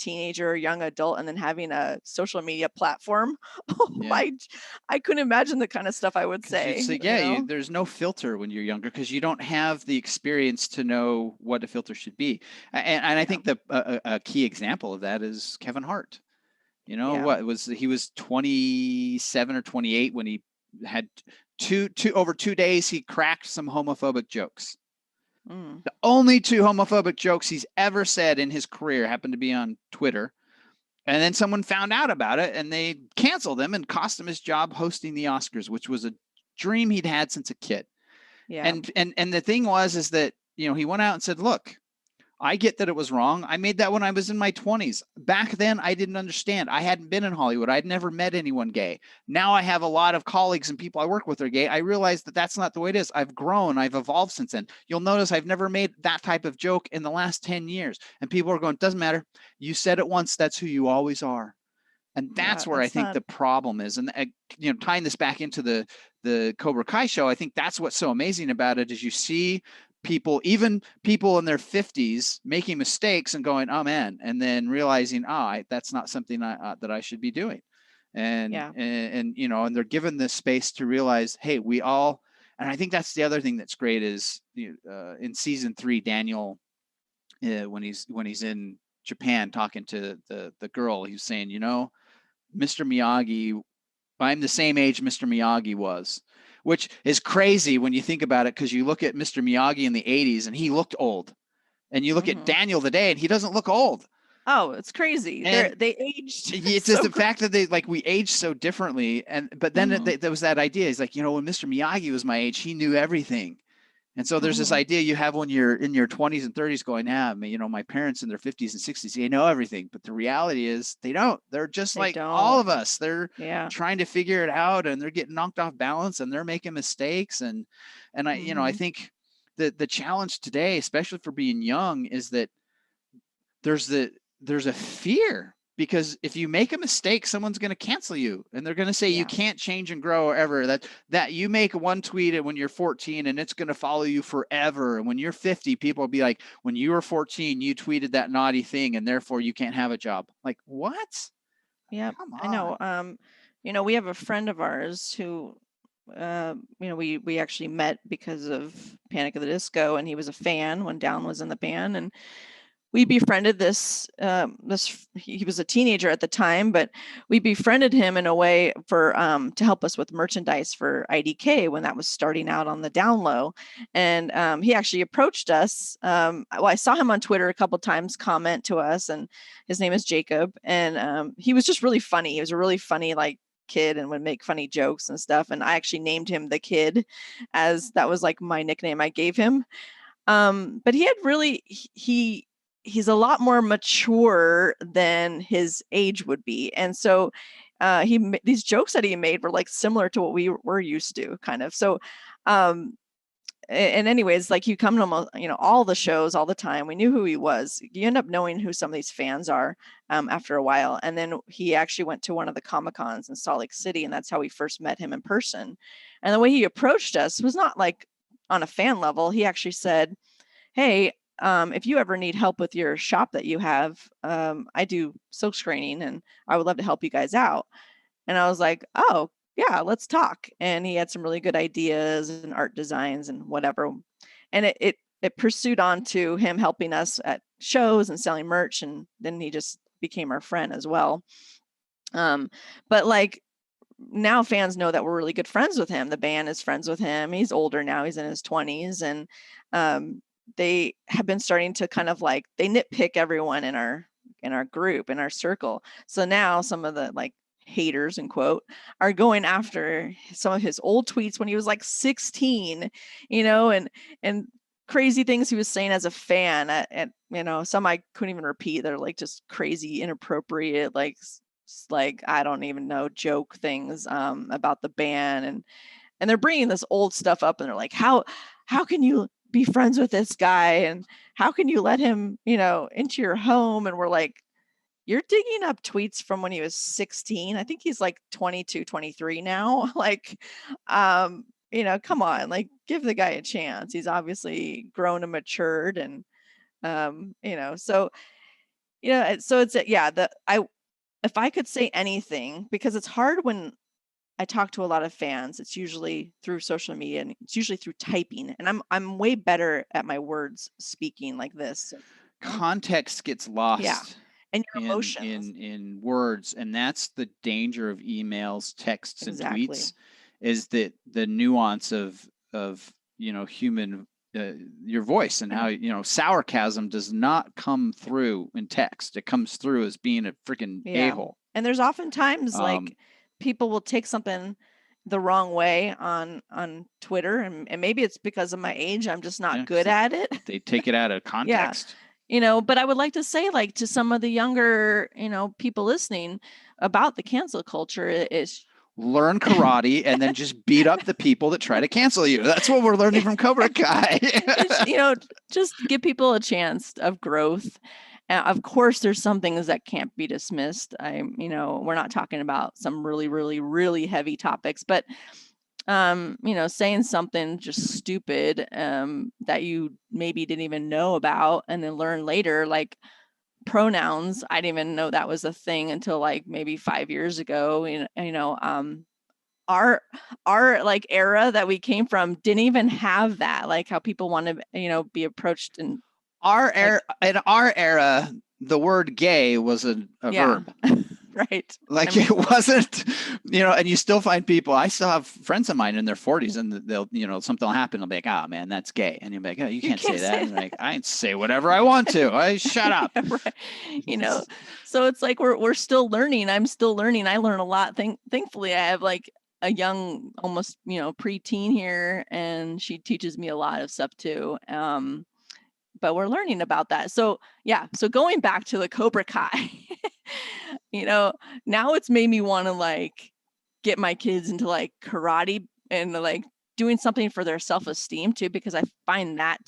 teenager or young adult and then having a social media platform. Oh Yeah. my, I couldn't imagine the kind of stuff I would Because you'd say, say, you yeah, know? there's no filter when you're younger because you don't have the experience to know what a filter should be. And I Yeah. think a key example of that is Kevin Hart. You know, Yeah. he was 27 or 28 when he had over 2 days, he cracked some homophobic jokes. Mm. The only two homophobic jokes he's ever said in his career happened to be on Twitter. And then someone found out about it and they canceled him and cost him his job hosting the Oscars, which was a dream he'd had since a kid. Yeah. And the thing is that, he went out and said, look, I get that it was wrong. I made that when I was in my 20s. Back then, I didn't understand. I hadn't been in Hollywood. I'd never met anyone gay. Now I have a lot of colleagues and people I work with are gay. I realize that that's not the way it is. I've grown. I've evolved since then. You'll notice I've never made that type of joke in the last 10 years. And people are going, doesn't matter. You said it once. That's who you always are. And Yeah. that's where I It's think not, the problem is. And tying this back into the Cobra Kai show, I think that's what's so amazing about it is you see people, even people in their 50s, making mistakes and going, oh man, and then realizing, that's not something that I should be doing. And, yeah. and and they're given this space to realize, hey, we all. And I think that's the other thing that's great is in season 3, Daniel, when he's in Japan talking to the girl, he's saying, Mr. Miyagi, I'm the same age Mr. Miyagi was, which is crazy when you think about it, because you look at Mr. Miyagi in the 80s and he looked old. And you look at Hmm. Daniel today and he doesn't look old. Oh, it's crazy. And They aged it's just so the great. fact that we age so differently. But then Hmm. there was that idea. He's like, when Mr. Miyagi was my age, he knew everything. And so there's this Hmm. idea you have when you're in your 20s and 30s going, my parents in their 50s and 60s, they know everything. But the reality is they don't. They're just They like all don't. of us. They're Yeah. trying to figure it out and they're getting knocked off balance and they're making mistakes. And I Hmm. think the challenge today, especially for being young, is that there's there's a fear, because if you make a mistake, someone's going to cancel you and they're going to say you Yeah. can't change and grow ever. That you make one tweet when you're 14 and it's going to follow you forever. And when you're 50, people will be like, when you were 14, you tweeted that naughty thing and therefore you can't have a job. Like, what? Yep. Come I know. on. We have a friend of ours who, we actually met because of Panic at the Disco, and he was a fan when Down was in the band, and we befriended this. He was a teenager at the time, but we befriended him in a way for to help us with merchandise for IDK when that was starting out on the down low. And he actually approached us. Well, I saw him on Twitter a couple times comment to us, and his name is Jacob, and he was just really funny. He was a really funny kid and would make funny jokes and stuff. And I actually named him the Kid, as that was like my nickname I gave him. But he had really he's a lot more mature than his age would be, and so these jokes that he made were like similar to what we were used to, kind of. So, and anyways, like you come to almost all the shows all the time. We knew who he was. You end up knowing who some of these fans are after a while. And then he actually went to one of the Comic-Cons in Salt Lake City, and that's how we first met him in person. And the way he approached us was not like on a fan level. He actually said, hey, if you ever need help with your shop that you have, I do silk screening and I would love to help you guys out. And I was like, oh, yeah, let's talk. And he had some really good ideas and art designs and whatever. And it pursued on to him helping us at shows and selling merch. And then he just became our friend as well. But like, now fans know that we're really good friends with him. The band is friends with him. He's older now. He's in his 20s. And they have been starting to kind of like, they nitpick everyone in our group, in our circle. So now some of the haters in quote are going after some of his old tweets when he was like 16, and crazy things he was saying as a fan at some I couldn't even repeat. They're like just crazy, inappropriate, like I don't even know, joke things about the band, and they're bringing this old stuff up, and they're like, how can you be friends with this guy, and how can you let him into your home? And we're like, you're digging up tweets from when he was 16. I think he's like 22, 23 now. Like, come on, like give the guy a chance. He's obviously grown and matured, and so So it's yeah, if I could say anything, because it's hard when I talk to a lot of fans, it's usually through social media and it's usually through typing, and I'm way better at my words speaking like this. Context gets Yeah. lost And your in emotions. words, and that's the danger of emails, texts, and Exactly. tweets, is that the nuance of human, your voice, and how sarcasm does not come through in text. It comes through as being a freaking Yeah. a-hole. And there's oftentimes Um, people will take something the wrong way on Twitter, and maybe it's because of my age. I'm just not yeah, good 'cause at it. they take it out of Yeah. context. But I would like to say, like, to some of the younger, people listening about the cancel culture is Learn karate and then just beat up the people that try to cancel you. That's what we're learning from Cobra Kai. it's, just give people a chance of growth. Of course, there's some things that can't be dismissed. We're not talking about some really, really, really heavy topics, but saying something just stupid that you maybe didn't even know about and then learn later, like pronouns. I didn't even know that was a thing until like maybe 5 years ago. Our like era that we came from didn't even have that. Like how people want to be approached and In our era, the word gay was a yeah. verb. Right. Like it wasn't, and you still find people. I still have friends of mine in their 40s, and they'll, something will happen. They'll be like, "Oh man, that's gay," and you'll be like, "Oh, you You can't say can't that." say And that. like, I can say whatever I want to. I shut up. Yeah, right. You know, so it's like we're still learning. I'm still learning. I learn a lot. Thankfully, I have like a young, almost preteen here, and she teaches me a lot of stuff too. But we're learning about that. So yeah. So going back to the Cobra Kai, now it's made me want to like get my kids into like karate and like doing something for their self-esteem too, because I find that